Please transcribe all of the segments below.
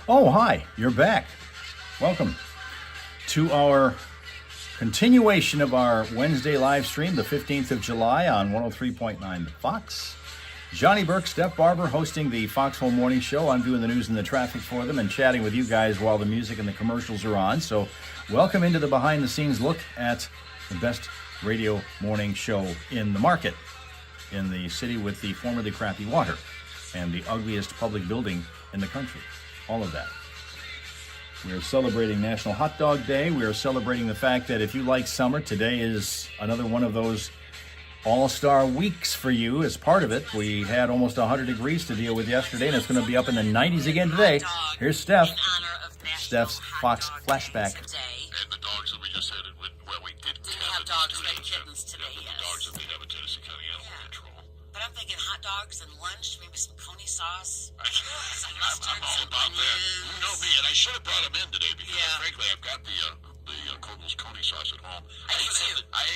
Oh, hi, you're back. Welcome to our continuation of our Wednesday live stream, the 15th of July on 103.9 The Fox. Johnny Burke, Steph Barber hosting the Foxhole Morning Show. I'm doing the news and the traffic for them and chatting with you guys while the music and the commercials are on. So welcome into the behind-the-scenes look at the best radio morning show in the market, in the city with the formerly crappy water and the ugliest public building in the country. All of that. We are celebrating National Hot Dog Day. We are celebrating the fact that if you like summer, today is another one of those all-star weeks for you as part of it. We had almost 100 degrees to deal with yesterday, and it's going to be up in the 90s again today. Here's Steph. Steph's Fox Flashback. And the dogs that we just had, we didn't have dogs like kittens today, yes. The dogs that we have in Tennessee County Animal Control. But I'm thinking hot dogs and lunch, maybe some coney sauce. I'm all about that. You know me, and I should have brought them in today because, frankly, I've got the Kogel's coney sauce at home. I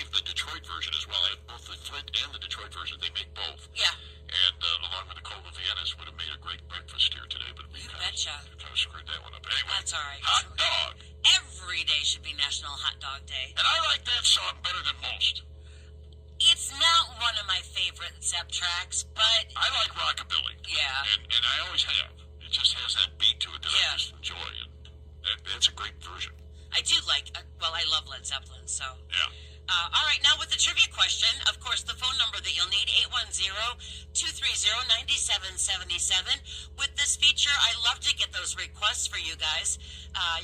have the Detroit version as well. I have both the Flint and the Detroit version. They make both. Yeah. And along with the Kogel Viennas would have made a great breakfast here today, but we kind of screwed that one up. Anyway, that's all right. Hot dog. Every day should be National Hot Dog Day. And I like that song better than most. It's not one of my favorite Zepp tracks, but I like rockabilly. Yeah. And I always have. It just has that beat to it that I just enjoy. And that's a great version. I do like, I love Led Zeppelin, so. Yeah. All right, now with the trivia question, of course, the phone number that you'll need, 810-230-9777. With this feature, I love to get those requests for you guys.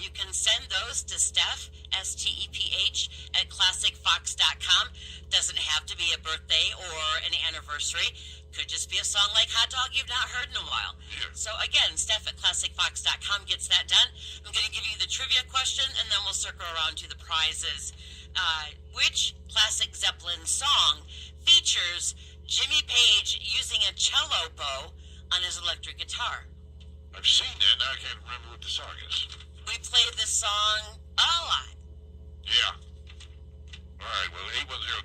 You can send those to Steph, S-T-E-P-H, at classicfox.com. Doesn't have to be a birthday or an anniversary. Could just be a song like Hot Dog you've not heard in a while. Yeah. So again, Steph at classicfox.com gets that done. I'm going to give you the trivia question, and then we'll circle around to the prizes. Which classic Zeppelin song features Jimmy Page using a cello bow on his electric guitar? I've seen that, now I can't remember what the song is. We played this song a lot. Yeah. All right, well,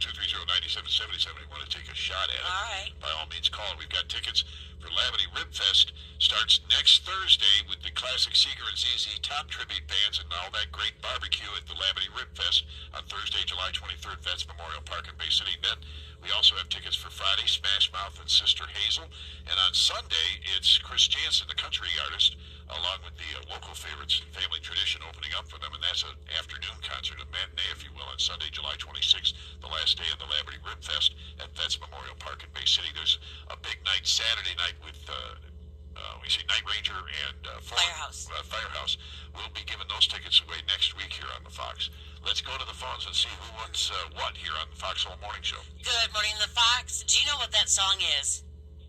810-230-9777. I want to take a shot at it. All right. By all means, call it. We've got tickets for Labadee Rib Fest. Starts next Thursday with the classic Seeger and ZZ Top tribute bands and all that great barbecue at the Labadee Rib Fest on Thursday, July 23rd. That's Memorial Park in Bay City. Then we also have tickets for Friday, Smash Mouth and Sister Hazel. And on Sunday, it's Chris Jansen, the country artist, along with the local favorites and Family Tradition opening up for them. And that's an afternoon concert, a matinee, if you will, on Sunday, July 26th, the last day of the Labadee Rib Fest at Vets Memorial Park in Bay City. There's a big night Saturday night with Night Ranger and Firehouse. We'll be giving those tickets away next week here on the Fox. Let's go to the phones and see who wants what here on the Foxhole Morning Show. Good morning, the Fox. Do you know what that song is?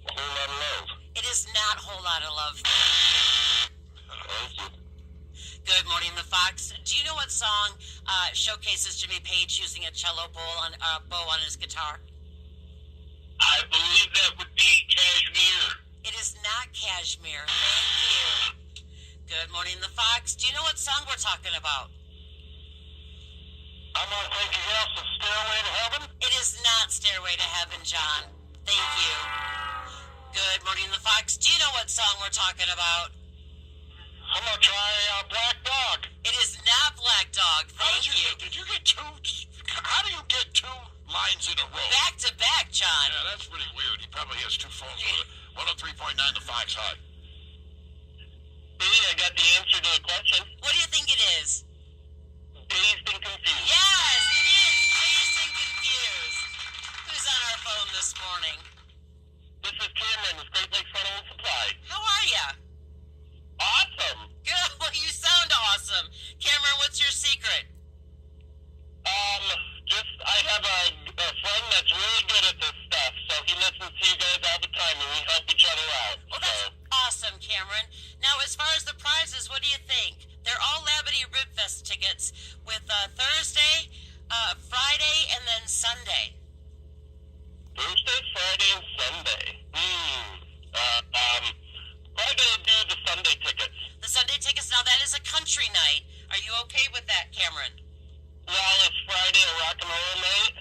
A Whole Lot of Love. It is not Whole Lot of Love. Good morning, the Fox. Do you know what song showcases Jimmy Page using a cello bow on his guitar? I believe that would be Kashmir. It is not Kashmir. Thank you. Good morning, the Fox. Do you know what song we're talking about? I'm not thinking else of Stairway to Heaven. It is not Stairway to Heaven, John. Thank you. Good morning, the Fox. Do you know what song we're talking about? I'm going to try Black Dog. It is not Black Dog. Thank you. Did you get two? How do you get two lines in a row? Back to back, John. Yeah, that's pretty weird. He probably has two phones with it. 103.9 The Fox. Hi. Billy, I got the answer to the question. What do you think it is? Dazed and Confused. Yes, it is. Dazed and Confused. Who's on our phone this morning? This is Cameron with Great Lakes Rental and Supply. How are ya? Awesome. Good. Well, you sound awesome. Cameron, what's your secret? I have a friend that's really good at this stuff, so he listens to you guys all the time, and we help each other out. Well, that's awesome, Cameron. Now, as far as the prizes, what do you think? They're all Labadee Rib Fest tickets with Thursday, Friday, and then Sunday. Thursday, Friday, and Sunday. Probably gonna do the Sunday tickets. The Sunday tickets. Now, that is a country night. Are you okay with that, Cameron? Well, is Friday a rock and roll night?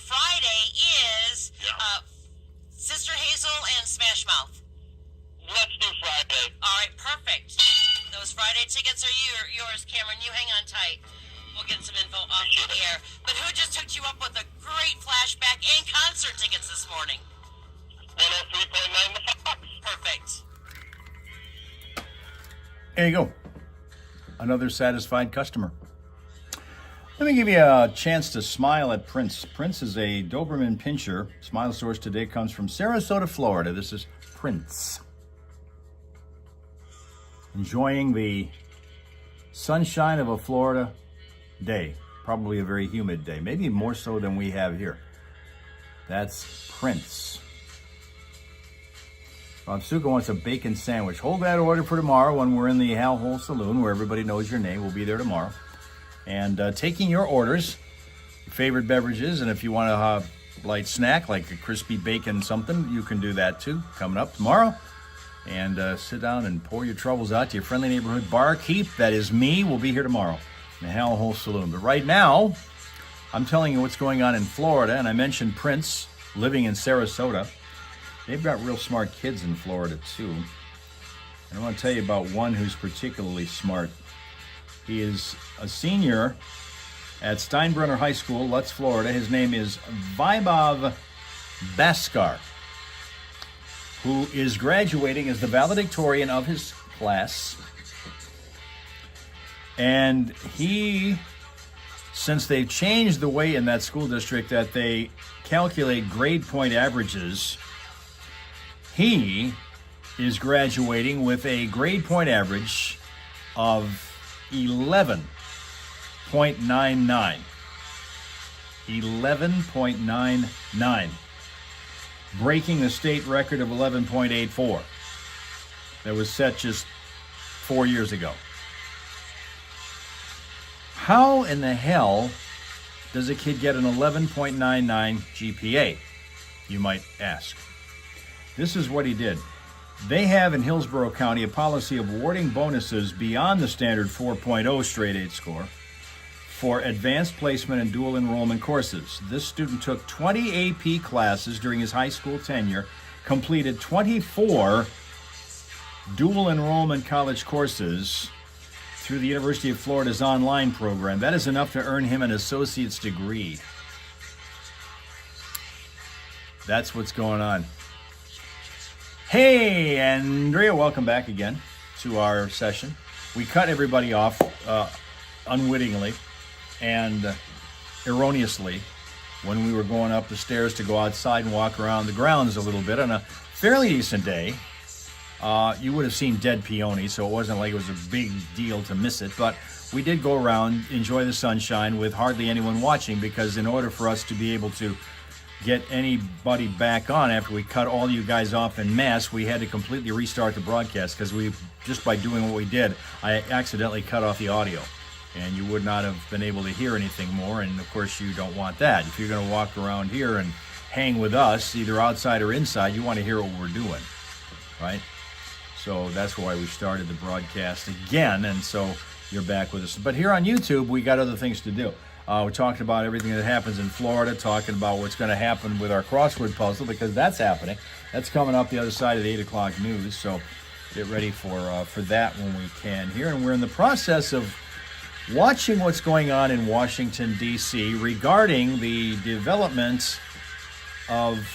Friday is Sister Hazel and Smash Mouth. Let's do Friday. All right, perfect. Those Friday tickets are yours, Cameron. You hang on tight. We'll get some info off the air. But who just hooked you up with a great flashback and concert tickets this morning? 103.9 The Fox. Perfect. There you go. Another satisfied customer. Let me give you a chance to smile at Prince. Prince is a Doberman Pinscher. Smile source today comes from Sarasota, Florida. This is Prince. Enjoying the sunshine of a Florida day. Probably a very humid day. Maybe more so than we have here. That's Prince. Bob Suka wants a bacon sandwich. Hold that order for tomorrow when we're in the Hal Hole Saloon, where everybody knows your name. We'll be there tomorrow. And taking your orders, favorite beverages, and if you want a light snack like a crispy bacon something, you can do that too. Coming up tomorrow. And sit down and pour your troubles out to your friendly neighborhood barkeep. That is me. We'll be here tomorrow in the Hal Hole Saloon. But right now, I'm telling you what's going on in Florida. And I mentioned Prince living in Sarasota. They've got real smart kids in Florida, too. And I want to tell you about one who's particularly smart. He is a senior at Steinbrenner High School, Lutz, Florida. His name is Vaibhav Bhaskar, who is graduating as the valedictorian of his class. And he, since they've changed the way in that school district that they calculate grade point averages, he is graduating with a grade point average of 11.99. 11.99. Breaking the state record of 11.84 that was set just 4 years ago. How in the hell does a kid get an 11.99 GPA, you might ask? This is what he did. They have in Hillsborough County a policy of awarding bonuses beyond the standard 4.0 straight 8 score for advanced placement and dual enrollment courses. This student took 20 AP classes during his high school tenure, completed 24 dual enrollment college courses through the University of Florida's online program. That is enough to earn him an associate's degree. That's what's going on. Hey, Andrea, welcome back again to our session. We cut everybody off unwittingly and erroneously when we were going up the stairs to go outside and walk around the grounds a little bit on a fairly decent day. You would have seen dead peony, so it wasn't like it was a big deal to miss it, but we did go around, enjoy the sunshine with hardly anyone watching, because in order for us to be able to get anybody back on after we cut all you guys off en masse, we had to completely restart the broadcast, because we, just by doing what we did, I accidentally cut off the audio, and you would not have been able to hear anything more, and of course you don't want that. If you're going to walk around here and hang with us, either outside or inside, you want to hear what we're doing, right? So that's why we started the broadcast again, and so you're back with us. But here on YouTube, we got other things to do. We're talking about everything that happens in Florida, talking about what's going to happen with our crossword puzzle, because that's happening. That's coming up the other side of the 8 o'clock news, so get ready for that when we can here. And we're in the process of watching what's going on in Washington, D.C. regarding the development of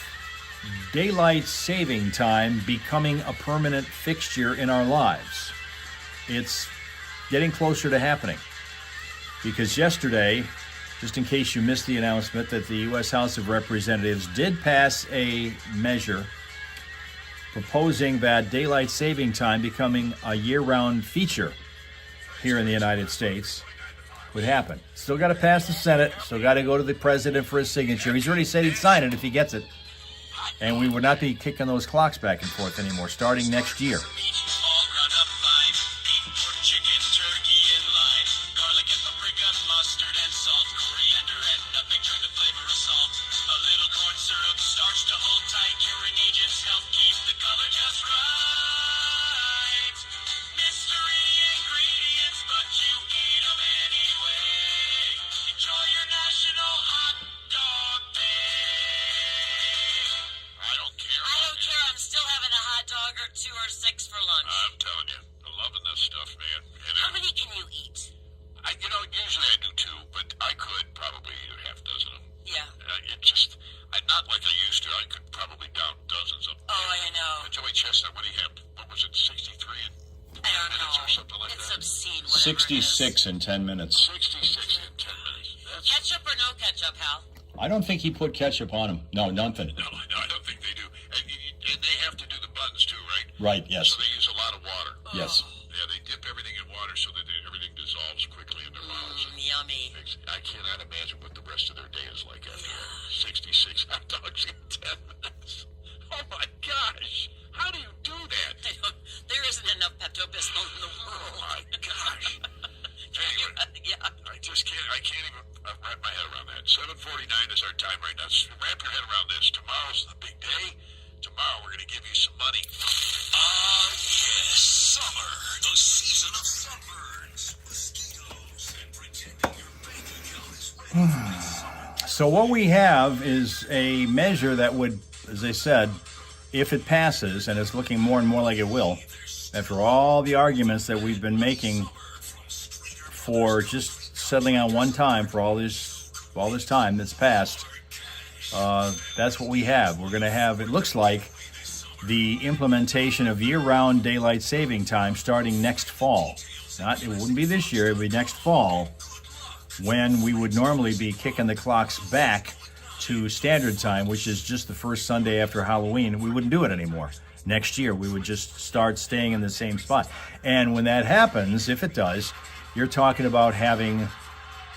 daylight saving time becoming a permanent fixture in our lives. It's getting closer to happening, because yesterday, just in case you missed the announcement, that the U.S. House of Representatives did pass a measure proposing that daylight saving time becoming a year-round feature here in the United States would happen. Still got to pass the Senate, still got to go to the president for his signature. He's already said he'd sign it if he gets it. And we would not be kicking those clocks back and forth anymore starting next year. I'm telling you, the loving this stuff, man. And, How many can you eat? Usually I do 2, but I could probably eat a half dozen of them. Yeah. I'm not like I used to. I could probably down dozens of them. Oh, I know. Joey Chestnut, what was it, 63 in I don't minutes know. or something like It's that? obscene. Whatever it is. 66 in 10 minutes. 66 in 10 minutes. That's... Ketchup or no ketchup, Hal? I don't think he put ketchup on him. No, nothing. No, I don't think they do. And they have to do the buns too, right? Right, yes. So they use a lot of water. Yes. Yeah, they dip everything in water so that everything dissolves quickly in their mouths. Yummy. I cannot imagine what the rest of their day is like after 66 hot dogs in 10 minutes. Oh my gosh! How do you do that? There isn't enough Pepto-Bismol in the Oh world. my gosh! Anyway, Yeah. I can't even wrap my head around that. 7:49 is our time right now. So wrap your head around this. Tomorrow's the big day. Tomorrow we're going to give you some money. Ah, yes, summer, the season of sunburns, mosquitoes, and protecting your bank account is ready. So what we have is a measure that would, as I said, if it passes, and it's looking more and more like it will, after all the arguments that we've been making for just settling on one time for all this time that's passed, that's what we have. We're going to have, it looks like, the implementation of year-round daylight saving time starting next fall. It wouldn't be this year, it would be next fall, when we would normally be kicking the clocks back to standard time, which is just the first Sunday after Halloween. We wouldn't do it anymore. Next year, we would just start staying in the same spot. And when that happens, if it does, you're talking about having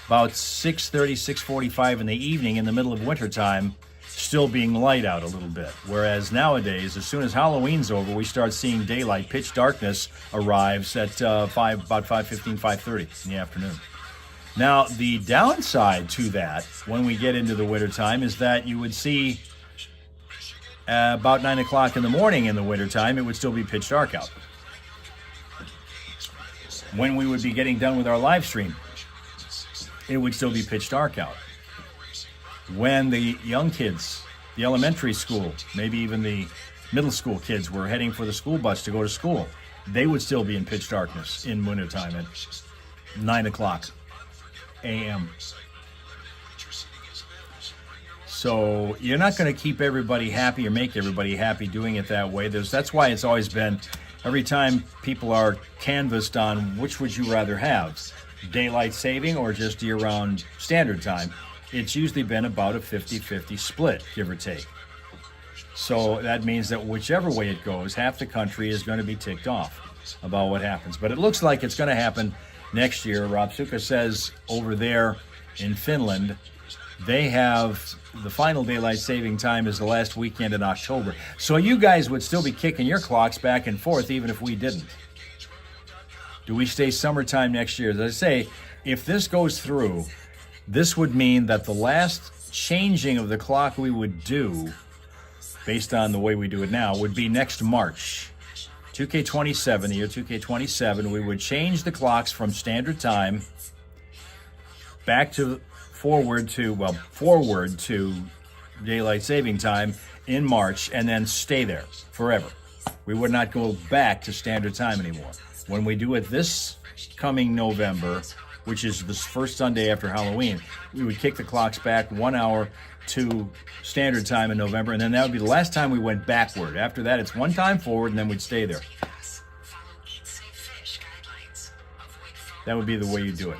about 6:30, 6:45 in the evening in the middle of wintertime still being light out a little bit. Whereas nowadays, as soon as Halloween's over, we start seeing daylight. Pitch darkness arrives at about 5:15, 5:30 in the afternoon. Now, the downside to that, when we get into the wintertime, is that you would see about 9 o'clock in the morning in the wintertime, it would still be pitch dark out. When we would be getting done with our live stream, it would still be pitch dark out. When the young kids, the elementary school, maybe even the middle school kids were heading for the school bus to go to school, they would still be in pitch darkness in wintertime at 9 o'clock a.m. So you're not going to keep everybody happy or make everybody happy doing it that way. That's why it's always been, every time people are canvassed on which would you rather have, daylight saving or just year-round standard time, it's usually been about a 50-50 split, give or take. So that means that whichever way it goes, half the country is going to be ticked off about what happens. But it looks like it's going to happen next year. Rob Suka says over there in Finland, they have the final daylight saving time is the last weekend in October. So you guys would still be kicking your clocks back and forth even if we didn't. Do we stay summertime next year? As I say, if this goes through, this would mean that the last changing of the clock we would do, based on the way we do it now, would be next March. 2K27, the year 2K27, we would change the clocks from standard time back to forward to daylight saving time in March and then stay there forever. We would not go back to standard time anymore. When we do it this coming November, which is the first Sunday after Halloween, we would kick the clocks back 1 hour to standard time in November, and then that would be the last time we went backward. After that, it's one time forward, and then we'd stay there. That would be the way you do it.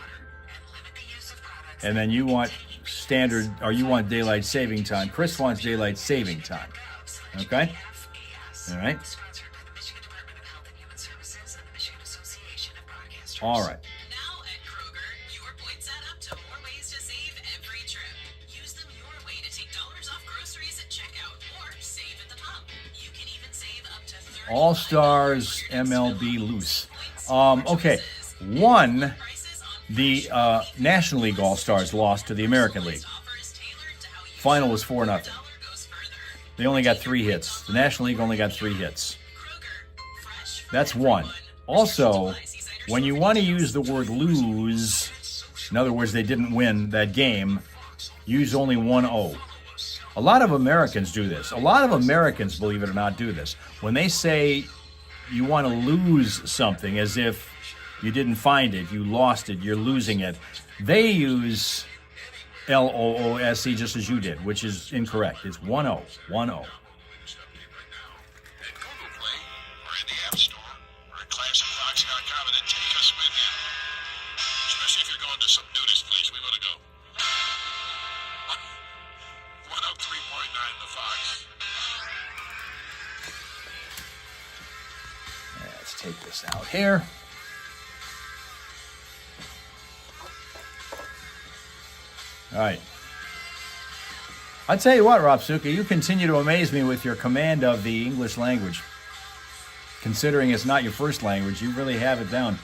And then you want standard, or you want daylight saving time. Chris wants daylight saving time. Okay? All right? All right. Now at Kroger, your points add up to more ways to save every trip. Use them your way to take dollars off groceries at checkout or save at the pump. You can even save up to 30. All Stars MLB loose. Okay. One, the National League All Stars lost to the American League. Final was 4-0. They only got 3 hits. The National League only got 3 hits. That's one. Also, when you want to use the word lose, in other words, they didn't win that game, use only 1-0. A lot of Americans do this. A lot of Americans, believe it or not, do this. When they say you want to lose something, as if you didn't find it, you lost it, you're losing it. They use LOOSE just as you did, which is incorrect. It's 10, 10. At Google Play, or in the App Store, or at ClassicFox.com, and then take us with you. Especially if you're going to some nudist place, we want to go. 103.9 The Fox. Let's take this out here. All right. I'll tell you what, Rapsuka, you continue to amaze me with your command of the English language. Considering it's not your first language, you really have it down.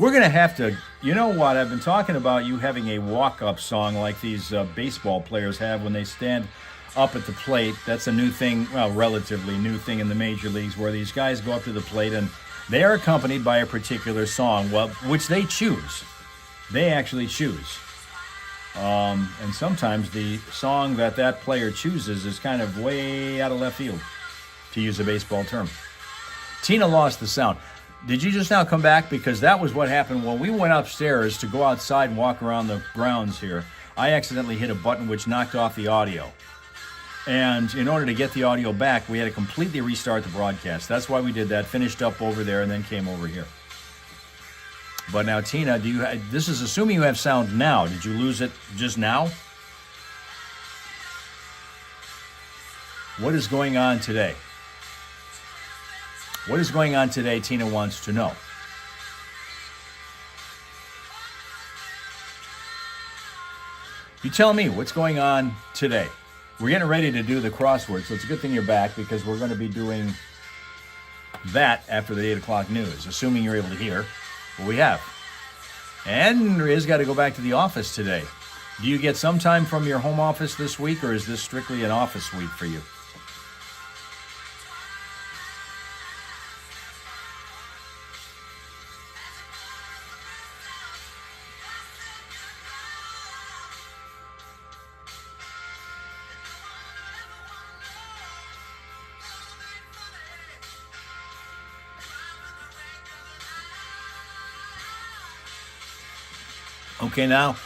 We're going to have to, you know what, I've been talking about you having a walk-up song like these baseball players have when they stand up at the plate. That's a new thing, well, relatively new thing in the major leagues, where these guys go up to the plate and they are accompanied by a particular song, well, which they choose. They actually choose. And sometimes the song that player chooses is kind of way out of left field, to use a baseball term. Tina lost the sound. Did you just now come back? Because that was what happened when we went upstairs to go outside and walk around the grounds here. I accidentally hit a button which knocked off the audio. And in order to get the audio back, we had to completely restart the broadcast. That's why we did that, finished up over there, and then came over here. But now, Tina, this is assuming you have sound now. Did you lose it just now? What is going on today? What is going on today, Tina wants to know. You tell me, what's going on today? We're getting ready to do the crossword, so it's a good thing you're back, because we're going to be doing that after the 8 o'clock news, assuming you're able to hear what we have. And Riz got to go back to the office today. Do you get some time from your home office this week, or is this strictly an office week for you? Okay, now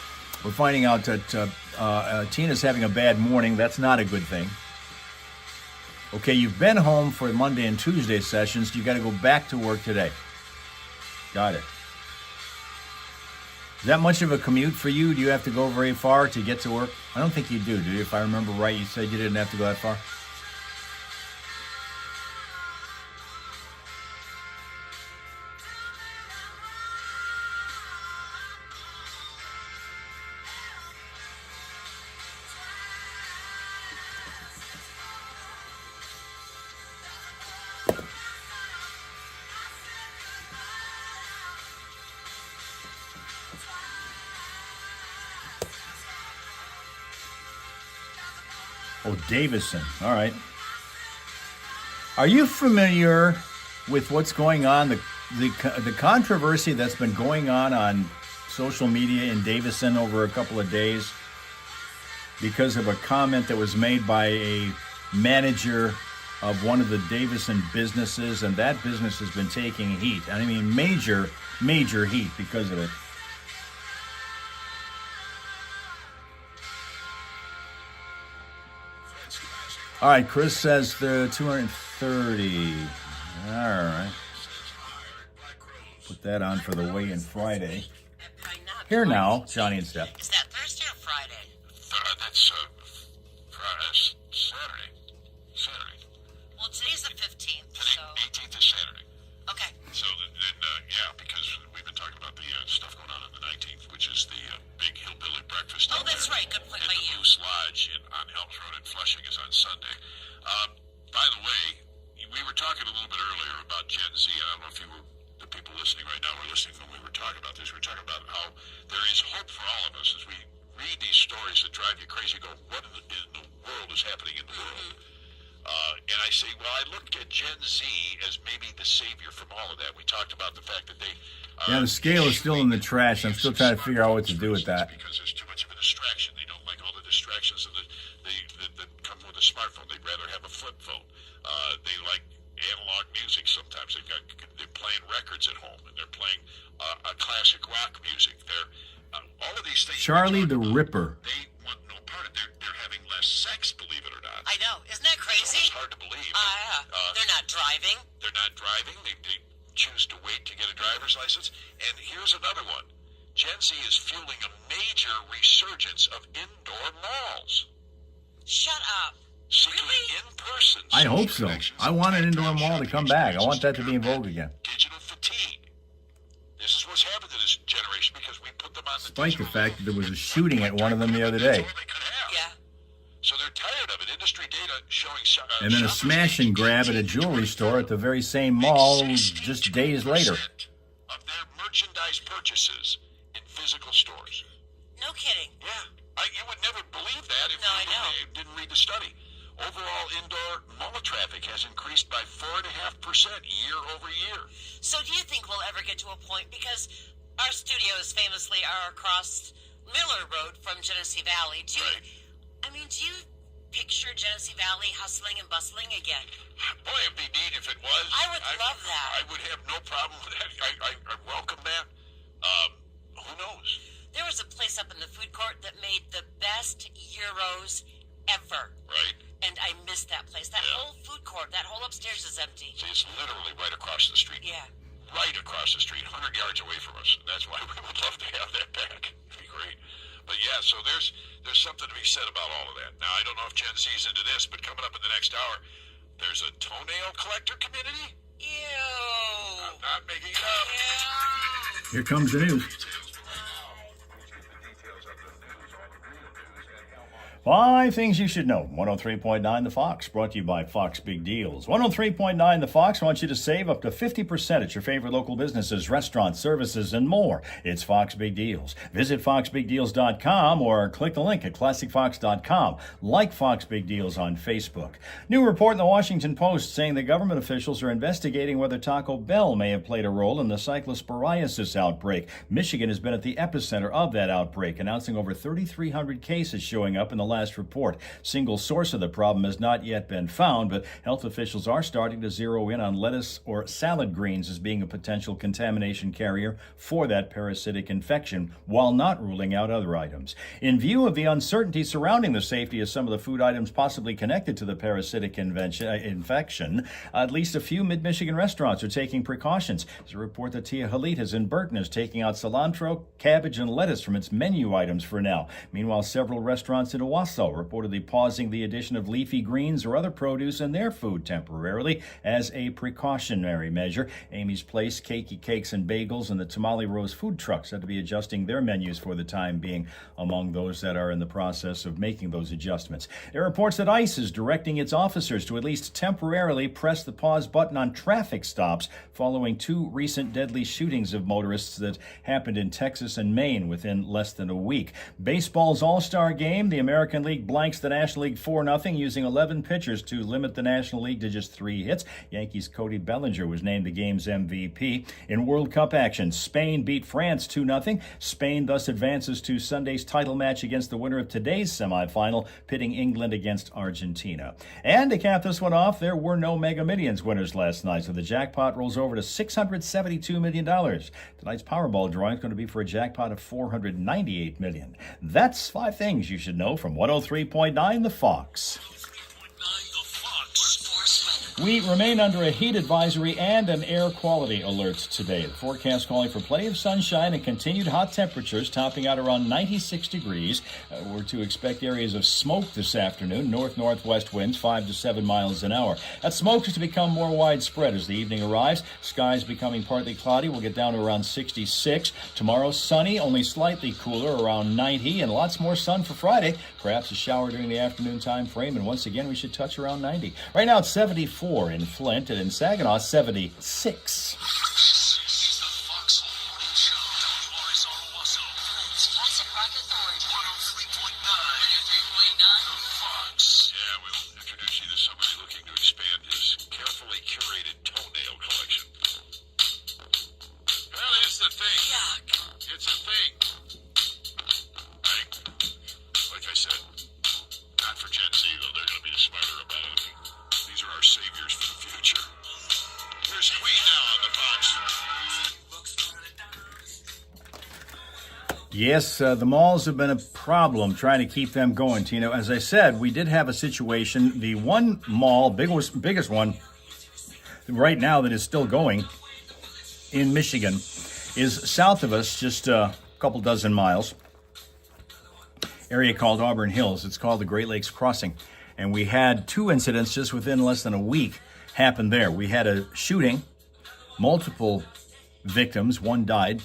we're finding out that Tina's having a bad morning. That's not a good thing. Okay, you've been home for Monday and Tuesday sessions. You got to go back to work today. Got it. Is that much of a commute for you? Do you have to go very far to get to work? I don't think you do you? If I remember right, you said you didn't have to go that far. Oh, Davison. All right. Are you familiar with what's going on, the controversy that's been going on social media in Davison over a couple of days because of a comment that was made by a manager of one of the Davison businesses, and that business has been taking heat. I mean, major heat because of it. All right, Chris says the 230. All right. Put that on for the weigh-in Friday. Here now, Johnny and Steph. Is that Thursday or Friday? That's Saturday. Saturday. Well, today's the 15th, Today, so... 18th is Saturday. Okay. So then, yeah, because we've been talking about the stuff going on the 19th, which is the big hillbilly breakfast. Oh, that's right. Good point by the you. Moose Lodge on Helms Road in Flushing is on Sunday. By the way, we were talking a little bit earlier about Gen Z. I don't know if the people listening right now were listening when we were talking about this. We were talking about how there is hope for all of us as we read these stories that drive you crazy. You go, what in the world is happening in the world? And I say, well, I look at Gen Z as maybe the savior from all of that. We talked about the fact that they... Yeah, the scale is still in the trash. I'm still trying to figure out what to do with that. Because there's too much of a distraction. They don't like all the distractions of the a smartphone. They'd rather have a flip phone. They like analog music sometimes. They're playing records at home, and they're playing a classic rock music. They're all of these things. Charlie the Ripper. They want no part of it. They're having less sex, believe it or not. I know. Isn't that crazy? It's hard to believe. They're not driving. They're not driving. They choose to wait to get a driver's license. And here's another one. Gen Z is fueling a major resurgence of indoor malls. Shut up. Seeking Really? in-person I hope social so. connections I want an and indoor mall to come back. I want that to be in vogue again. Digital fatigue. This is what's happened to this generation because we put them on the Despite the digital fact that there was a shooting at one of them the other day. That's all they could have. Yeah. So they're tired of it. Industry data showing And then a smash and grab at a jewelry store at the very same mall just days later. Of their merchandise purchases in physical stores. No kidding. Yeah. You would never believe that if No, I know. you didn't read the study. Overall indoor mall traffic has increased by 4.5% year over year. So do you think we'll ever get to a point, because our studios famously are across Miller Road from Genesee Valley. Do you picture Genesee Valley hustling and bustling again? Boy, it'd be neat if it was. I would love that. I would have no problem with that. I welcome that. Who knows? There was a place up in the food court that made the best gyros ever. Right? And I missed that place. That Yeah. whole food court, that whole upstairs is empty. See, it's literally right across the street. Yeah. Right across the street, 100 yards away from us. That's why we would love to have that back. It'd be great. But yeah, so there's something to be said about all of that. Now, I don't know if Gen Z's into this, but coming up in the next hour, there's a toenail collector community. Ew. I'm not making it up. Ew. Here comes the news. 5 things you should know. 103.9 The Fox, brought to you by Fox Big Deals. 103.9 The Fox wants you to save up to 50% at your favorite local businesses, restaurants, services, and more. It's Fox Big Deals. Visit foxbigdeals.com or click the link at classicfox.com. Like Fox Big Deals on Facebook. New report in the Washington Post saying the government officials are investigating whether Taco Bell may have played a role in the cyclosporiasis outbreak. Michigan has been at the epicenter of that outbreak, announcing over 3,300 cases showing up in the last report. Single source of the problem has not yet been found, but health officials are starting to zero in on lettuce or salad greens as being a potential contamination carrier for that parasitic infection, while not ruling out other items. In view of the uncertainty surrounding the safety of some of the food items possibly connected to the parasitic infection, at least a few mid-Michigan restaurants are taking precautions. There's a report that Tia Halitas in Burton is taking out cilantro, cabbage, and lettuce from its menu items for now. Meanwhile, several restaurants in Owasso reportedly pausing the addition of leafy greens or other produce in their food temporarily as a precautionary measure. Amy's Place, Cakey Cakes and Bagels, and the Tamale Rose food trucks had to be adjusting their menus for the time being, among those that are in the process of making those adjustments. There are reports that ICE is directing its officers to at least temporarily press the pause button on traffic stops following 2 recent deadly shootings of motorists that happened in Texas and Maine within less than a week. Baseball's All-Star Game, the American League blanks the National League 4-0 using 11 pitchers to limit the National League to just 3 hits. Yankees' Cody Bellinger was named the game's MVP. In World Cup action, Spain beat France 2-0. Spain thus advances to Sunday's title match against the winner of today's semifinal, pitting England against Argentina. And to cap this one off, there were no Mega Millions winners last night, so the jackpot rolls over to $672 million. Tonight's Powerball drawing is going to be for a jackpot of $498 million. That's 5 things you should know from 103.9 The Fox. 103.9 The Fox. We remain under a heat advisory and an air quality alert today. The forecast calling for plenty of sunshine and continued hot temperatures topping out around 96 degrees. We're to expect areas of smoke this afternoon, north-northwest winds 5 to 7 miles an hour. That smoke is to become more widespread as the evening arrives. Skies becoming partly cloudy. We'll get down to around 66. Tomorrow sunny, only slightly cooler, around 90, and lots more sun for Friday. Perhaps a shower during the afternoon time frame, and once again we should touch around 90. Right now it's 74 in Flint, and in Saginaw 76. This is the Fox Morning Show. Boys on Owasso. Classic Rock Authority. 103.9 The Fox. Yeah, we'll introduce you to somebody looking to expand his carefully curated toenail collection. Well, it's the thing. Yuck. It's a thing. Like I said, not for Gen Z, though. They're going to be smarter about it. These are our saviors for the future. Here's Queen now on the box. Yes, the malls have been a problem trying to keep them going. Tino, as I said, we did have a situation. The one mall, biggest one right now that is still going in Michigan is south of us, just a couple dozen miles. Area called Auburn Hills. It's called the Great Lakes Crossing. And we had 2 incidents just within less than a week happen there. We had a shooting, multiple victims, one died.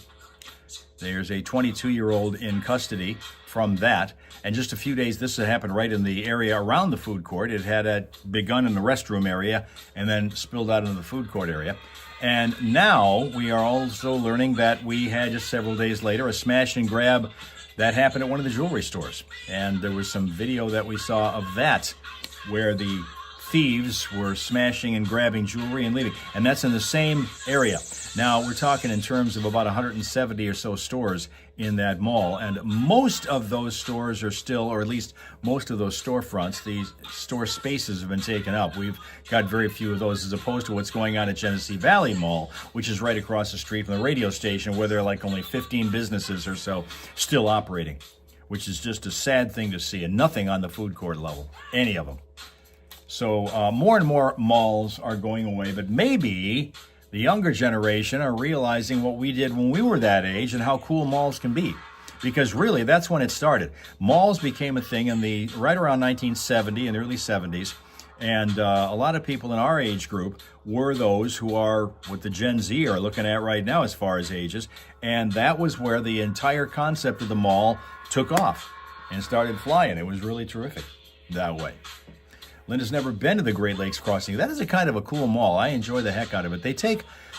There's a 22-year-old in custody from that. And just a few days, this had happened right in the area around the food court. It had begun in the restroom area and then spilled out into the food court area. And now we are also learning that we had just several days later a smash and grab that happened at one of the jewelry stores. And there was some video that we saw of that where the thieves were smashing and grabbing jewelry and leaving. And that's in the same area. Now, we're talking in terms of about 170 or so stores in that mall. And most of those stores are still, or at least most of those storefronts, the store spaces have been taken up. We've got very few of those as opposed to what's going on at Genesee Valley Mall, which is right across the street from the radio station where there are like only 15 businesses or so still operating, which is just a sad thing to see. And nothing on the food court level, any of them. So more and more malls are going away, but maybe the younger generation are realizing what we did when we were that age and how cool malls can be. Because really, that's when it started. Malls became a thing in right around 1970 and the early 70s. And a lot of people in our age group were those who are what the Gen Z are looking at right now as far as ages. And that was where the entire concept of the mall took off and started flying. It was really terrific that way. Linda's never been to the Great Lakes Crossing. That is a kind of a cool mall. I enjoy the heck out of it.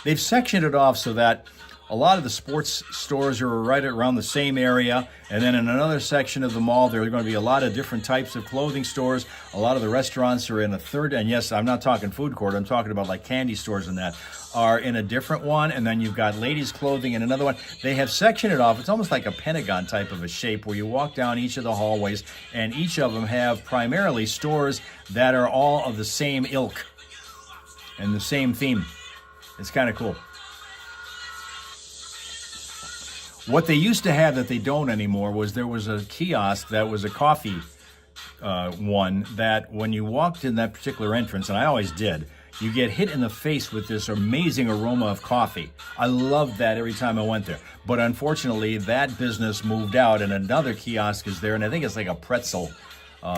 They've sectioned it off so that a lot of the sports stores are right around the same area. And then in another section of the mall, there are going to be a lot of different types of clothing stores. A lot of the restaurants are in a third. And yes, I'm not talking food court. I'm talking about like candy stores and that are in a different one. And then you've got ladies' clothing in another one. They have sectioned it off. It's almost like a pentagon type of a shape where you walk down each of the hallways and each of them have primarily stores that are all of the same ilk and the same theme. It's kind of cool. What they used to have that they don't anymore was there was a kiosk that was a coffee one that when you walked in that particular entrance, and I always did, you get hit in the face with this amazing aroma of coffee. I loved that every time I went there. But unfortunately, that business moved out and another kiosk is there, and I think it's like a pretzel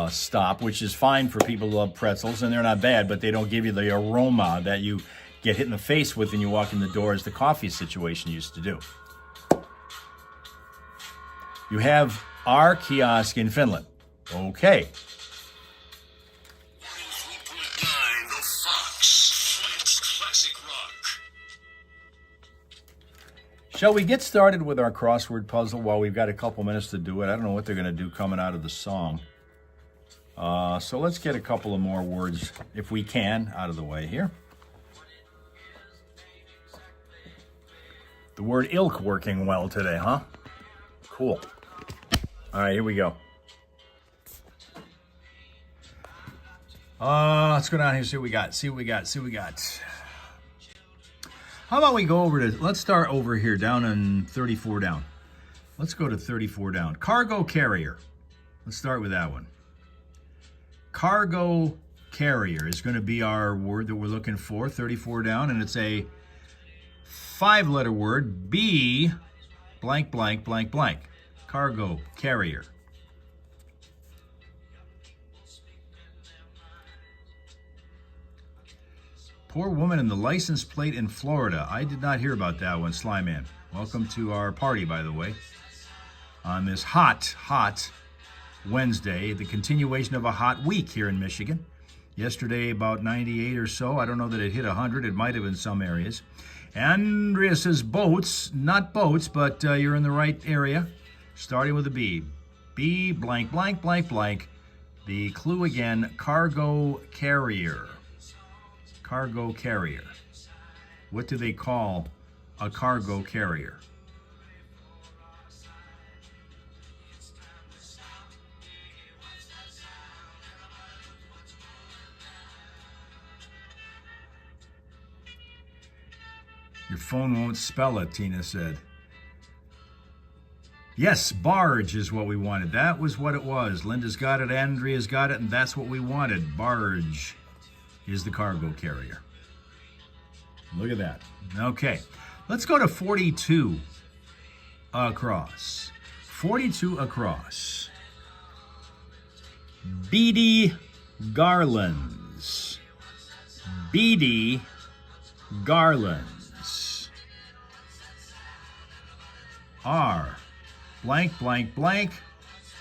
stop, which is fine for people who love pretzels, and they're not bad, but they don't give you the aroma that you get hit in the face with when you walk in the door as the coffee situation used to do. You have our kiosk in Finland. Okay. 103.9 The Fox. Flint's Classic Rock. Shall we get started with our crossword puzzle while we've got a couple minutes to do it? I don't know what they're going to do coming out of the song. So let's get a couple of more words, if we can, out of the way here. The word ilk working well today, huh? Cool. All right, here we go. Let's go down here, see what we got. How about we go over to, let's start over here, down in 34 down. Let's go to 34 down. Cargo carrier. Let's start with that one. Cargo carrier is going to be our word that we're looking for, 34 down, and it's a 5-letter word, B, blank, blank, blank, blank. Cargo carrier. Poor woman in the license plate in Florida. I did not hear about that one, Slyman. Welcome to our party, by the way. On this hot Wednesday, the continuation of a hot week here in Michigan. Yesterday, about 98 or so. I don't know that it hit 100. It might have in some areas. Andrea says boats. Not boats, but you're in the right area. Starting with a B. B, blank, blank, blank, blank. The clue again, cargo carrier. Cargo carrier. What do they call a cargo carrier? Your phone won't spell it, Tina said. Yes, barge is what we wanted. That was what it was. Linda's got it, Andrea's got it, and that's what we wanted. Barge is the cargo carrier. Look at that. Okay, let's go to 42 across. 42 across. Beady garlands. Beady garlands. R blank blank blank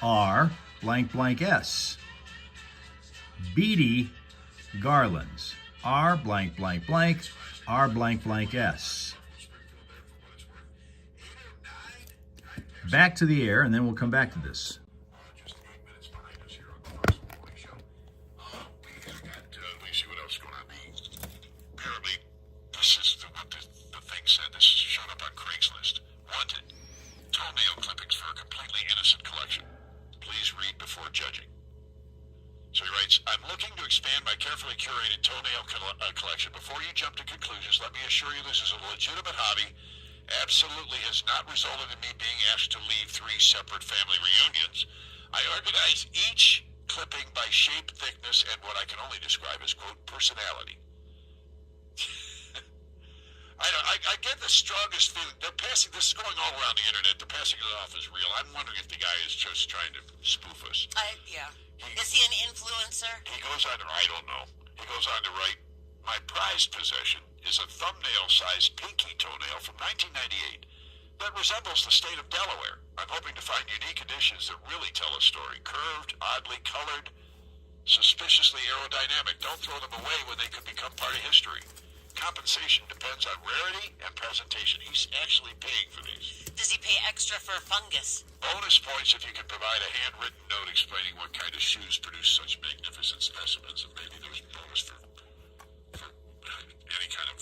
R blank blank S. Beady garlands. R blank blank blank R blank blank S. Back to the air, and then we'll come back to this. Just 8 minutes behind us here on the Fox Morning Show. We've got, let me see what else is going on. Apparently, this is what the thing said. This showed up on Craigslist. Wanted. Toenail clippings for a completely innocent collection. Please read before judging. So he writes, I'm looking to expand my carefully curated toenail collection. Before you jump to conclusions, let me assure you this is a legitimate hobby. Absolutely has not resulted in me being asked to leave 3 separate family reunions. I organize each clipping by shape, thickness, and what I can only describe as, quote, personality. I get the strongest feeling. They're passing, this is going all around the internet. They're passing it off as real. I'm wondering if the guy is just trying to spoof us. Yeah. Is he an influencer? He goes on to, I don't know. He goes on to write, my prized possession is a thumbnail-sized pinky toenail from 1998 that resembles the state of Delaware. I'm hoping to find unique additions that really tell a story. Curved, oddly colored, suspiciously aerodynamic. Don't throw them away when they could become part of history. Compensation depends on rarity and presentation. He's actually paying for these. Does he pay extra for fungus? Bonus points if you can provide a handwritten note explaining what kind of shoes produce such magnificent specimens, and maybe there's bonus for any kind of...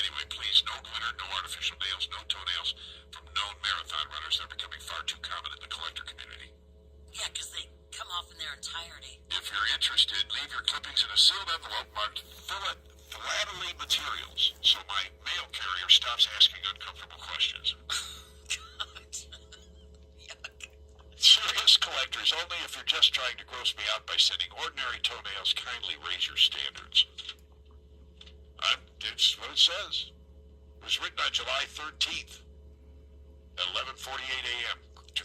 Anyway, please, no glitter, no artificial nails, no toenails from known marathon runners. They're becoming far too common in the collector community. Yeah, because they come off in their entirety. If you're interested, leave your clippings in a sealed envelope marked philately materials, so my mail carrier stops asking uncomfortable questions. God. Yuck. Serious collectors, only if you're just trying to gross me out by sending ordinary toenails, kindly raise your standards. It's what it says. It was written on July 13th at 11:48 a.m. to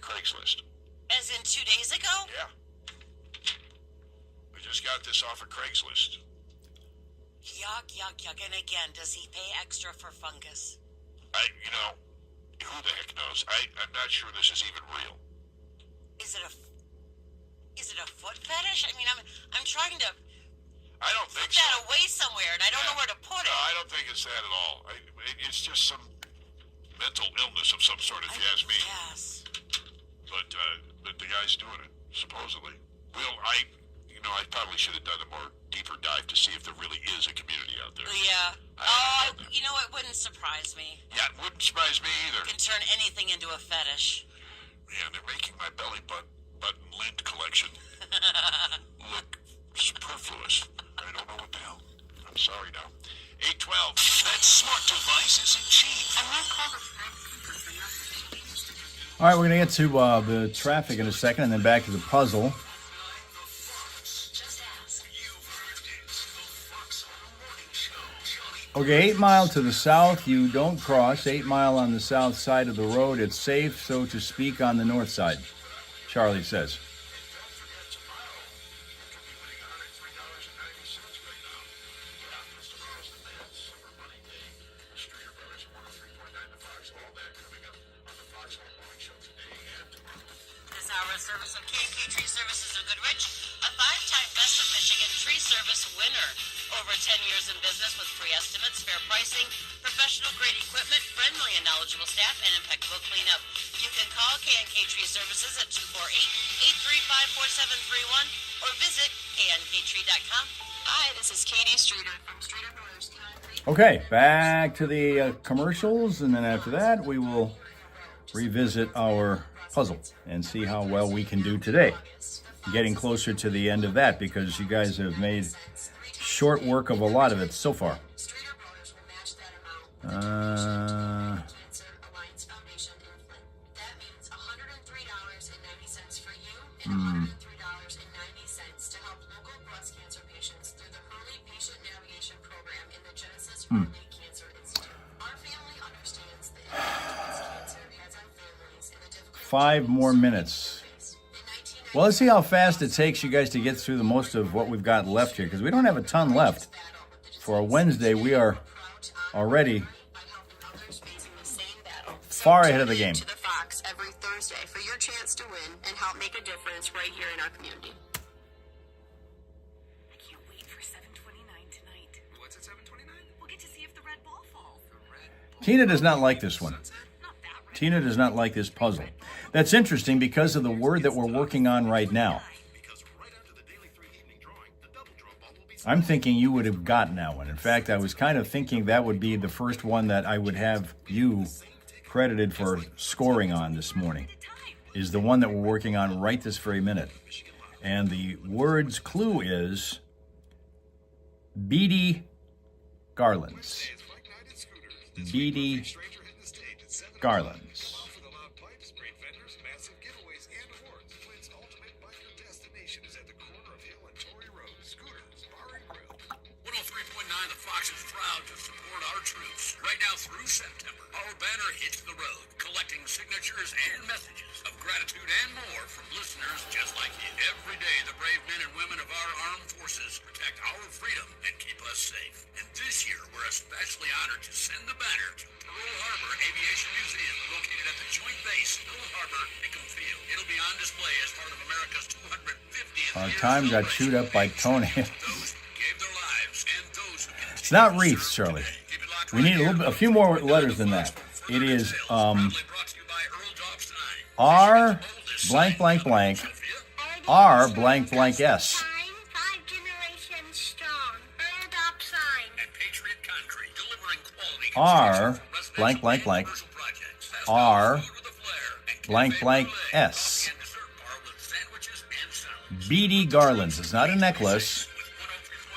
Craigslist. As in 2 days ago? Yeah. We just got this off of Craigslist. Yuck, yuck, yuck. And again, does he pay extra for fungus? Who the heck knows? I'm not sure this is even real. Is it a foot fetish? I mean, I'm trying to I don't think put that away somewhere, and I don't know where to put it. No, I don't think it's that at all. It's just some mental illness of some sort, if you ask me. Yes. But the guy's doing it, supposedly. I probably should have done a more deeper dive to see if there really is a community out there. Yeah. It wouldn't surprise me. Yeah, it wouldn't surprise me either. You can turn anything into a fetish. Man, they're making my belly button lint collection look superfluous. I don't know what the hell. I'm sorry now. 812. That smart device isn't cheap. I won't call the timekeeper for nothing. All right, we're going to get to the traffic in a second, and then back to the puzzle. Just ask. Okay, 8 Mile to the south, you don't cross. 8 Mile on the south side of the road, it's safe, so to speak, on the north side, Charlie says. This hour of service of K&K Tree Services of Goodrich, a 5-time Best of Michigan Tree Service winner. Over 10 years in business with free estimates, fair pricing, professional grade equipment, friendly and knowledgeable staff, and impeccable cleanup. You can call K&K Tree Services at 248-835-4731 or visit knktree.com. Hi, this is Katie Streeter from Streeter Brothers Concrete. Okay, back to the commercials, and then after that, we will revisit our puzzle and see how well we can do today. Getting closer to the end of that because you guys have made short work of a lot of it so far. Streeter Brothers will match that Cancer Alliance Foundation in Flint. That means $103.90 for you and $103.90 to help local breast cancer patients through the Early Patient Navigation Program in the Genesis Early Cancer Institute. Our family understands the impact breast cancer has on families and the difficult 5 more minutes. Well, let's see how fast it takes you guys to get through the most of what we've got left here, because we don't have a ton left. For a Wednesday, we are already far ahead of the game. To the Fox every Thursday for your chance to win and help make a difference right here in our community. I can't wait for 7:29 tonight. What's at 7:29? We'll get to see if the red ball falls. Tina does not like this one. Not that red. Tina does not like this puzzle. That's interesting because of the word that we're working on right now. Because right after the Daily 3 evening drawing, the double draw ball will be I'm thinking you would have gotten that one. In fact, I was kind of thinking that would be the first one that I would have you credited for scoring on this morning, is the one that we're working on right this very minute. And the word's clue is beady garlands. Beady garlands. for the loud pipes, great vendors, massive giveaways, and awards. Flint's ultimate biker destination is at the corner of Hill and Torrey Road. Scooters, Bar and Grill. 103.9 The Fox is proud to support our troops. Right now through September, our banner hits the road, collecting signatures and messages of gratitude and more from listeners just like you. Every day, the brave men and women of our armed forces protect our freedom and keep us safe. And this year, we're especially honored to send the banner to Pearl Harbor Aviation Museum, located at the Joint Base, Pearl Harbor, Hickam Field. It'll be on display as part of America's 250th Our year time got celebration. chewed up by toenails. Those who gave their lives and those who continue It's not to wreaths, serve Charlie. today. Keep it locked We need a few more letters than that. It is Proudly brought to you by Earl Dobstein. R blank blank blank R blank blank S. Sign, 5 generations strong. Earl Dop sign. And Patriot Concrete, delivering quality R construction for blank residential blank and blank commercial projects. Fast R food with a flair, and blank cafe blank gourmet, S. coffee and dessert bar with sandwiches and salads. Beady garlands. It's not a necklace. With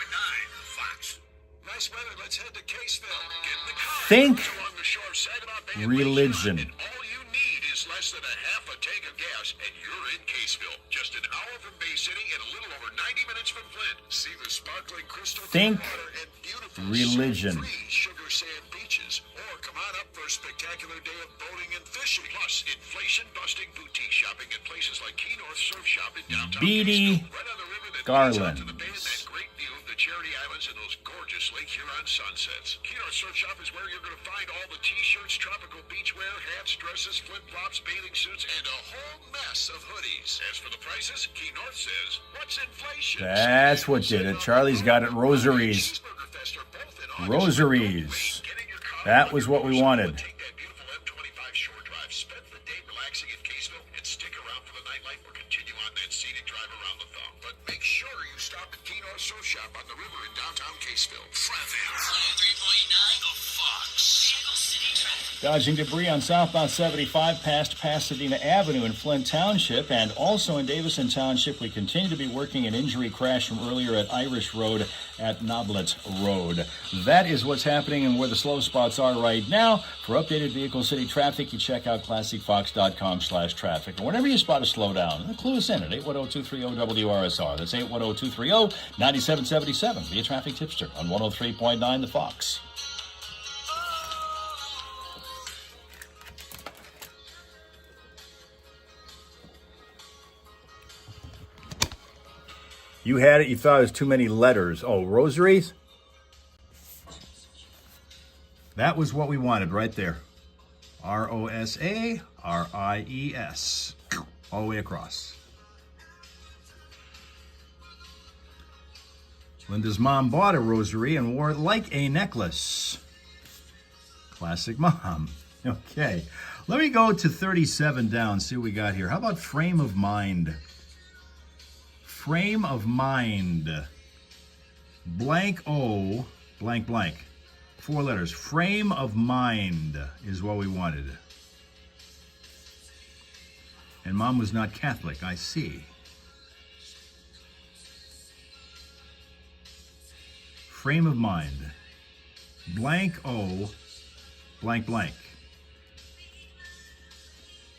103.9 Fox. Nice weather. Let's head to Caseville. Get in the car. Think Along the shore of Saginaw Bay and religion. Lakeshore, and all you need is less than a half a tank of gas, and you're in Caseville. Just an hour from Bay City and a little over 90 minutes from Flint. See the sparkling crystal Think clear water and beautiful religion. free sugar sand beaches. Or come on up for a spectacular day of boating and fishing. Plus, inflation-busting boutique shopping at places like Key North Surf Shop in downtown Beady Caseville. Right on the river that leads out to the bay and garlands. that great view of the Charity Islands and those gorgeous Lake Huron sunsets. Key North Surf Shop is where you're going to find all the t-shirts, tropical beachwear, hats, dresses, flip-flops, bathing suits, and a whole mess of hoodies. As for the prices, Key North says, what's inflation? That's what did it. Charlie's got it. Rosaries. Cheeseburger Fest are both in August. Rosaries. Get in your car, That on was your what we motorcycle, wanted. and take that beautiful M25 shore drive. Spend the day relaxing in Caseville and stick around for the nightlife or continue on that scenic drive around the thumb. But make sure you stop at Key North Surf Shop on the river in downtown Caseville. Traffic. 103.9 The Fox. Vehicle City traffic. Dodging debris on southbound 75 past Pasadena Avenue in Flint Township, and also in Davison Township. We continue to be working an injury crash from earlier at Irish Road at Noblet Road. That is what's happening and where the slow spots are right now. For updated Vehicle City traffic, you check out classicfox.com/traffic. Or whenever you spot a slowdown, clue us in at 810-230-WRSR. That's 810-230-9777. Be a traffic tipster on 103.9 The Fox. You had it. You thought it was too many letters. Oh, rosaries? That was what we wanted right there. R-O-S-A-R-I-E-S. All the way across. Linda's mom bought a rosary and wore it like a necklace. Classic mom. Okay. Let me go to 37 down, see what we got here. How about frame of mind? Frame of mind. Blank O, blank blank. 4 letters. Frame of mind is what we wanted. And mom was not Catholic, I see. Frame of mind. Blank O, blank blank.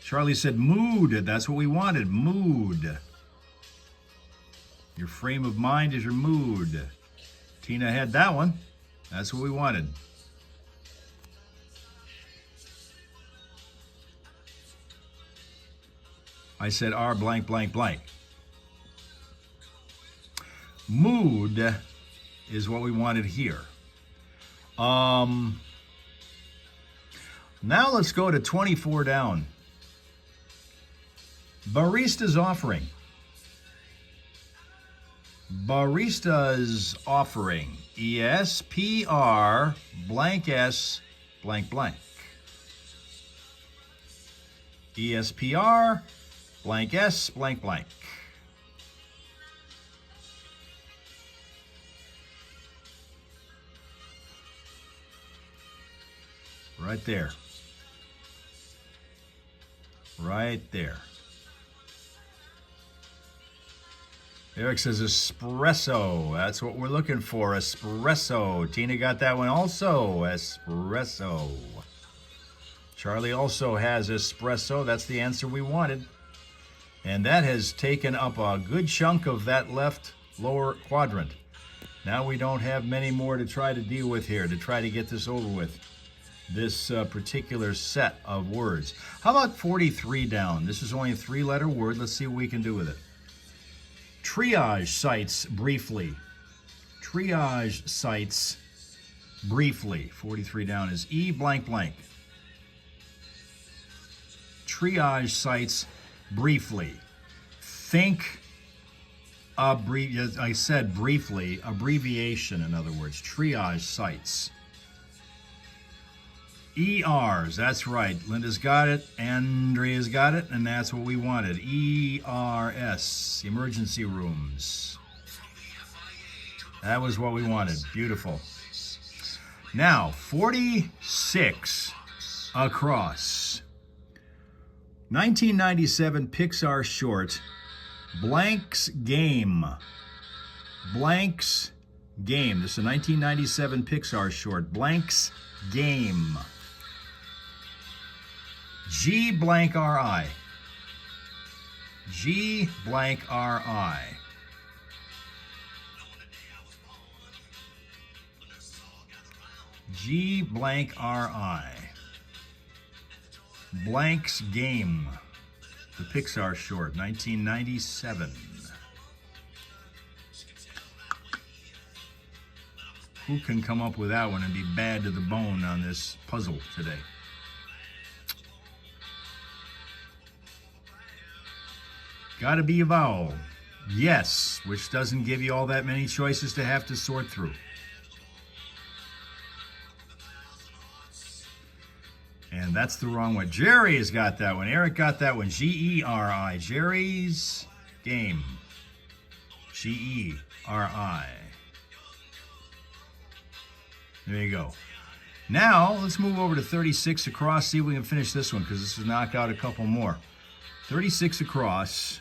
Charlie said mood. That's what we wanted. Mood. Your frame of mind is your mood. Tina had that one. That's what we wanted. I said R blank blank blank. Mood is what we wanted here. Now let's go to 24 down. Barista's offering. Barista's offering. ESPR blank S blank blank. ESPR blank S blank blank. Right there. Right there. Eric says espresso. That's what we're looking for. Espresso. Tina got that one also. Espresso. Charlie also has espresso. That's the answer we wanted. And that has taken up a good chunk of that left lower quadrant. Now we don't have many more to try to deal with here, to try to get this over with. This particular set of words. How about 43 down? This is only a 3-letter word. Let's see what we can do with it. Triage sites briefly. Triage sites briefly. 43 down is E blank blank. Triage sites briefly. Think, I said briefly, abbreviation, in other words. Triage sites. ERs, that's right. Linda's got it, Andrea's got it, and that's what we wanted. ERS, emergency rooms. That was what we wanted. Beautiful. Now, 46 across. 1997 Pixar short, Blank's Game. Blank's Game. This is a 1997 Pixar short, Blank's Game. G blank R-I. G blank R-I. G blank R-I. Blank's Game. The Pixar short, 1997. Who can come up with that one and be bad to the bone on this puzzle today? Gotta be a vowel. Yes, which doesn't give you all that many choices to have to sort through. And that's the wrong one. Jerry has got that one. Eric got that one. G-E-R-I. Jerry's Game. G-E-R-I. There you go. Now, let's move over to 36 across, see if we can finish this one, because this will knock out a couple more. 36 across.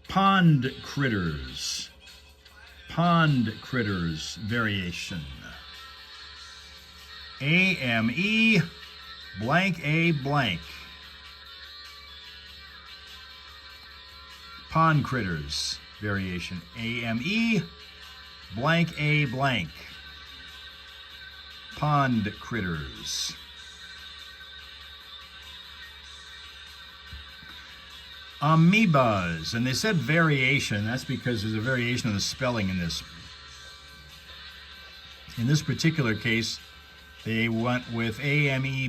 Pond critters. Pond critters variation. A-M-E blank A blank. Pond critters variation. A-M-E blank A blank. Pond critters. Amoebas, and they said variation. That's because there's a variation of the spelling in this. In this particular case, they went with A-M-E-B-A-S,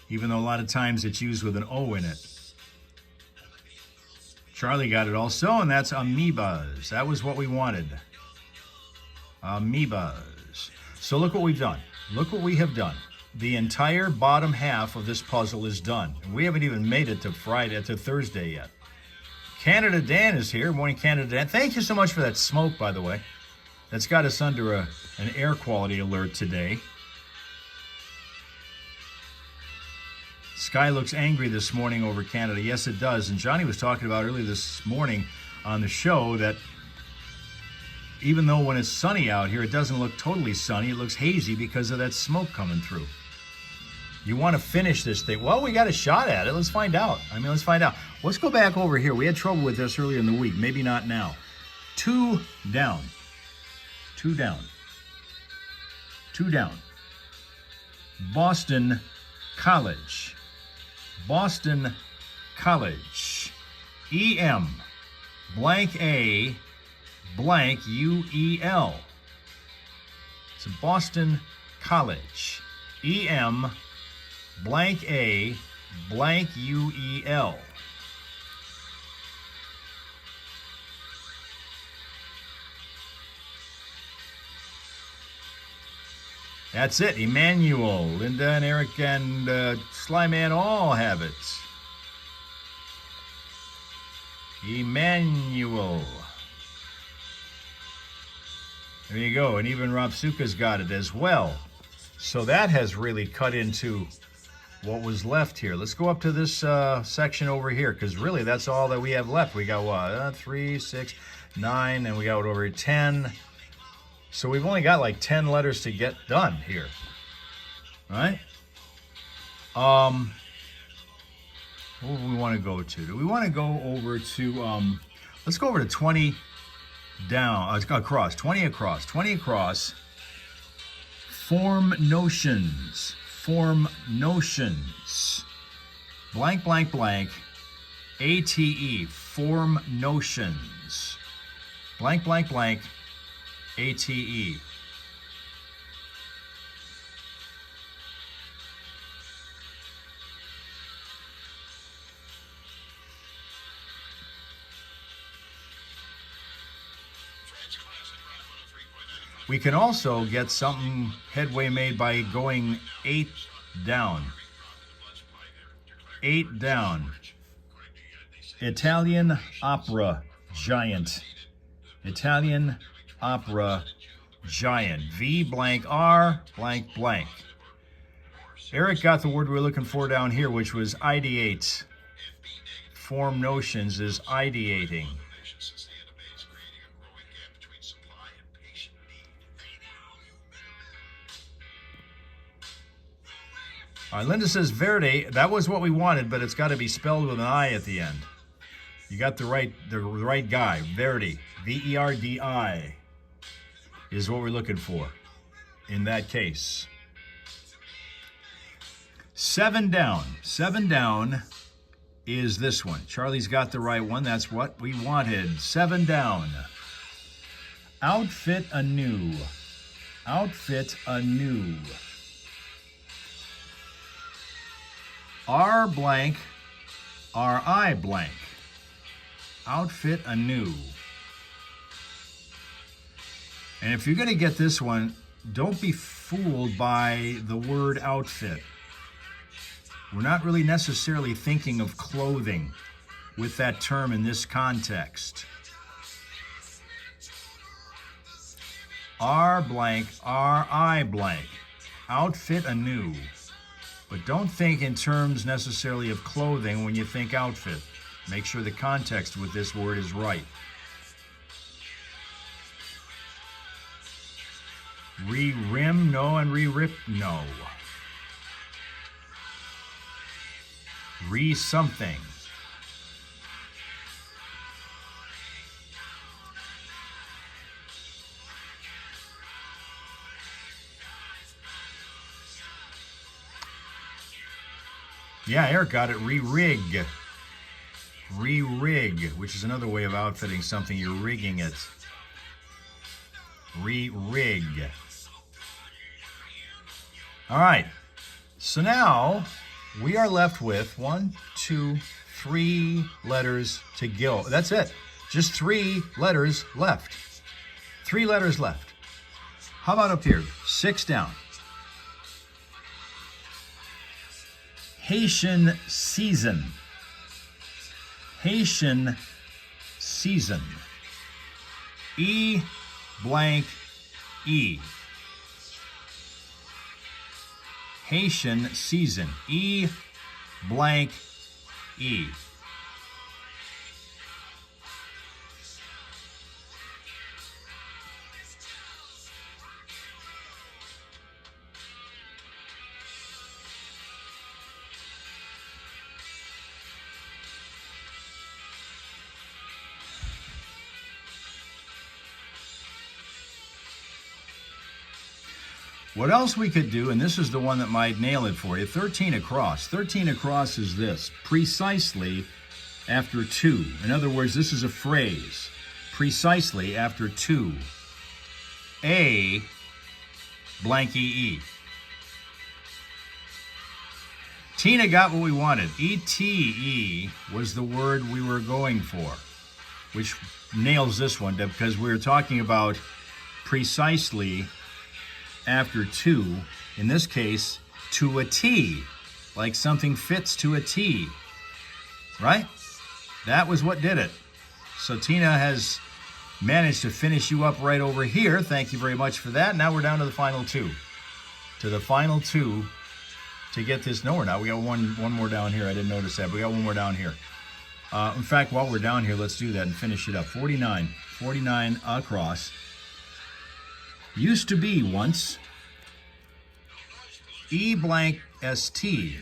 even though a lot of times it's used with an O in it. Charlie got it also, and that's amoebas. That was what we wanted. Amoebas. So look what we've done. Look what we have done. The entire bottom half of this puzzle is done. And we haven't even made it to Thursday yet. Canada Dan is here. Morning, Canada Dan. Thank you so much for that smoke, by the way. That's got us under an air quality alert today. Sky looks angry this morning over Canada. Yes, it does. And Johnny was talking about earlier this morning on the show that even though when it's sunny out here, it doesn't look totally sunny. It looks hazy because of that smoke coming through. You want to finish this thing. Well, we got a shot at it. Let's find out. Let's find out. Let's go back over here. We had trouble with this earlier in the week. Maybe not now. 2 down. 2 down. 2 down. Boston College. Boston College. EM blank A blank UEL. It's a Boston College. EM blank A blank UEL. That's it. Emmanuel, Linda and Eric and Slyman all have it. Emmanuel. There you go. And even Robsuka's got it as well. So that has really cut into what was left here. Let's go up to this section over here, because really that's all that we have left. We got what? 3, 6, 9, and we got over here, 10. So we've only got like 10 letters to get done here. All right? What do we want to go to? Do we want to go over to, let's go over to 20 down, across, 20 across, 20 across. Form notions. Form notions. Blank, blank, blank. ATE. Form notions. Blank, blank, blank. ATE. We can also get something headway made by going 8 down. 8 down. Italian opera giant. Italian opera giant. V blank R blank blank. Eric got the word we were looking for down here, which was ideate. Form notions is ideating. All right, Linda says Verde. That was what we wanted, but it's got to be spelled with an I at the end. You got the right guy. Verdi. Verdi is what we're looking for in that case. 7 down. 7 down is this one. Charlie's got the right one. That's what we wanted. 7 down. Outfit anew. Outfit anew. R blank, R-I blank. Outfit anew. And if you're going to get this one, don't be fooled by the word outfit. We're not really necessarily thinking of clothing with that term in this context. R blank, R-I blank. Outfit anew. But don't think in terms necessarily of clothing when you think outfit. Make sure the context with this word is right. Re-rim, no, and re-rip, no. Re-something. Yeah, Eric got it. Re-rig. Re-rig, which is another way of outfitting something. You're rigging it. Re-rig. All right. So now we are left with 1, 2, 3 letters to go. That's it. Just 3 letters left. 3 letters left. How about up here? 6 down. Haitian season. Haitian season. E blank E. Haitian season. E blank E. What else we could do, and this is the one that might nail it for you, 13 across. 13 across is this, precisely after 2. In other words, this is a phrase, precisely after 2. A blank E. Tina got what we wanted. ETE was the word we were going for, which nails this one because we were talking about precisely after 2, in this case, to a T, like something fits to a T, right? That was what did it. So Tina has managed to finish you up right over here. Thank you very much for that. Now we're down to the final 2. To the final 2 to get this. No, we're not. We got one more down here. I didn't notice that. We got one more down here. In fact, while we're down here, let's do that and finish it up. 49 across. Used to be once E blank ST.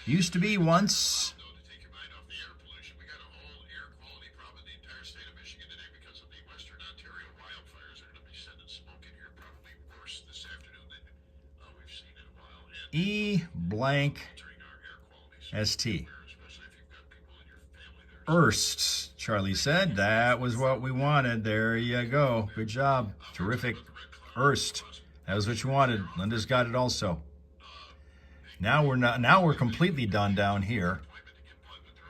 Used to be once. To take your mind off the air pollution, we got a whole air quality problem in the entire state of Michigan today because of the Western Ontario wildfires. They're going to be sending smoke in here probably worse this afternoon than we've seen in a while. And E blank altering our air quality. So ST. especially if you've got people in your family there. Erst, Charlie said. That was what we wanted. There you go. Good job. Terrific. Erst. That was what you wanted. Linda's got it also. Now we're completely done down here.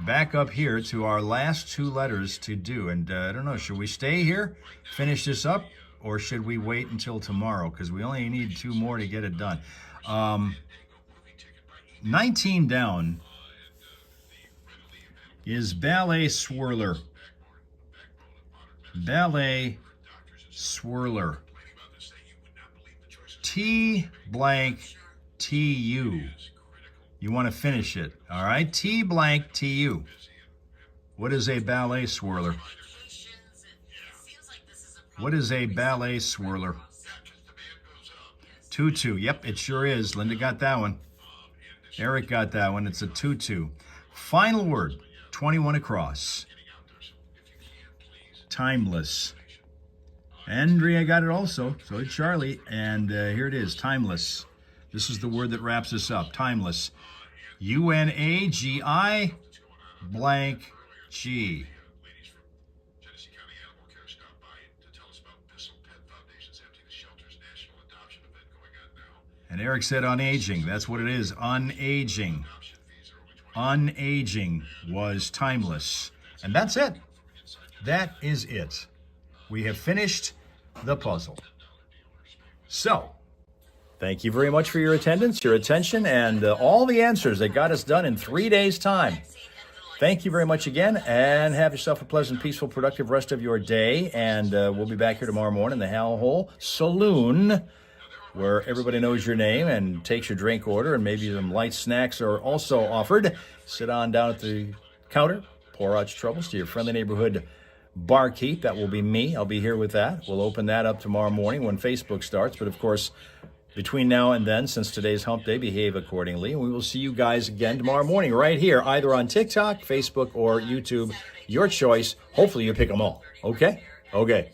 Back up here to our last 2 letters to do. And I don't know, should we stay here, finish this up, or should we wait until tomorrow? Because we only need 2 more to get it done. 19 down is ballet swirler. Ballet swirler. T blank TU. You want to finish it, all right? T blank TU. What is a ballet swirler? What is a ballet swirler? Tutu. Yep, it sure is. Linda got that one. Eric got that one. It's a tutu. Final word, 21 across. Timeless. Andrea got it also. So did Charlie. And here it is, timeless. This is the word that wraps us up. Timeless. UNAGI blank G. Ladies from Genesee County Animal Care stopped by to tell us about Bissell Pet Foundation's Empty the Shelters National Adoption event going on now. And Eric said unaging. That's what it is. Unaging. Unaging was timeless. And that's it. That is it. We have finished the puzzle. So, thank you very much for your attendance, your attention, and all the answers that got us done in 3 days' time. Thank you very much again, and have yourself a pleasant, peaceful, productive rest of your day. And we'll be back here tomorrow morning in the Hal Hole Saloon, where everybody knows your name and takes your drink order, and maybe some light snacks are also offered. Sit on down at the counter, pour out your troubles to your friendly neighborhood barkeep. That will be me. I'll be here with that. We'll open that up tomorrow morning when Facebook starts. But of course, between now and then, since today's hump day, behave accordingly. And we will see you guys again tomorrow morning right here, either on TikTok, Facebook, or YouTube. Your choice. Hopefully you pick them all. Okay? Okay.